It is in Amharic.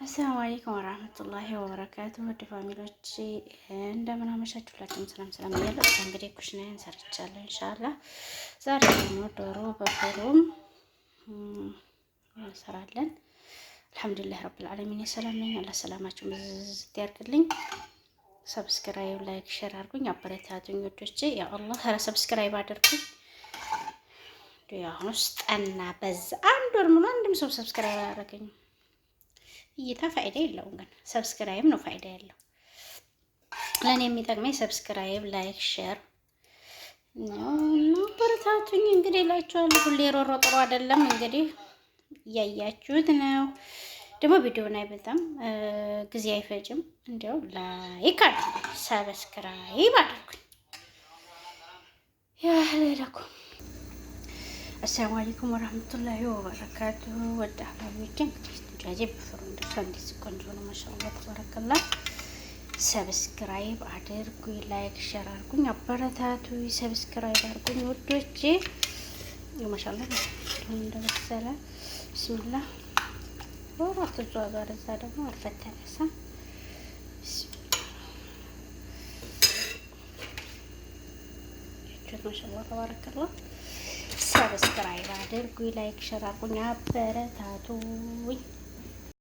አሰላሙ አለይኩም ወራህመቱላሂ ወበረካቱ። ውድ ፋሚሊዎች እንደምን አመሻችሁ? ሁላችሁም ሰላም እያለሁ እንግዲህ ኩሽናዬን ሰርቻለሁ። ኢንሻአላህ ዛሬ ደግሞ ዶሮ በፍሩም እንሰራለን። አልሐምዱሊላህ ረብል ዓለሚን የሰላም ነኝ። አላህ ሰላማችሁን ብዝት ያርግልኝ። ሰብስክራይብ፣ ላይክ፣ ሼር አድርጉኝ፣ አበረታቱኝ ውዶቼ። ያ አላህ ኧረ ሰብስክራይብ አድርጉኝ። አሁን ውስጥ ጠና በዛ አንድ ወር ሙሉ አንድም ሰው ሰብስክራይብ አላደረገኝም። እይታ ፋይዳ የለውም፣ ግን ሰብስክራይብ ነው ፋይዳ ያለው። ለእኔ የሚጠቅመኝ ሰብስክራይብ፣ ላይክ፣ ሼር ነው። በረታቱኝ እንግዲህ እላችኋለሁ። ሁሌ ሮሮ ጥሩ አይደለም። እንግዲህ እያያችሁት ነው። ደግሞ ቪዲዮን አይበዛም፣ ጊዜ አይፈጅም። እንዲያው ላይክ አድርጉኝ፣ ሰብስክራይብ አድርጉኝ። ያለለኩም አሰላሙ አለይኩም ወራህመቱላሂ ወበረካቱሁ። ወደ አህባቢዎች እንግዲህ ጃጄ በፍሩ እንደሰው እንዴት ቆንጆ ነው። ማሻአላህ ተባረከላ። ሰብስክራይብ አድርጉኝ፣ ላይክ ሼር አድርጉኝ፣ አበረታቱኝ። ሰብስክራይብ አድርጉኝ ውዶቼ። ማሻአላህ እንደበሰለ ቢስሚላህ ወራት ተዟዟረ። እዛ ደግሞ አልፈተነሳ ማሻአላህ ተባረከላ። ሰብስክራይብ አድርጉኝ፣ ላይክ ሼር አድርጉኝ፣ አበረታቱኝ።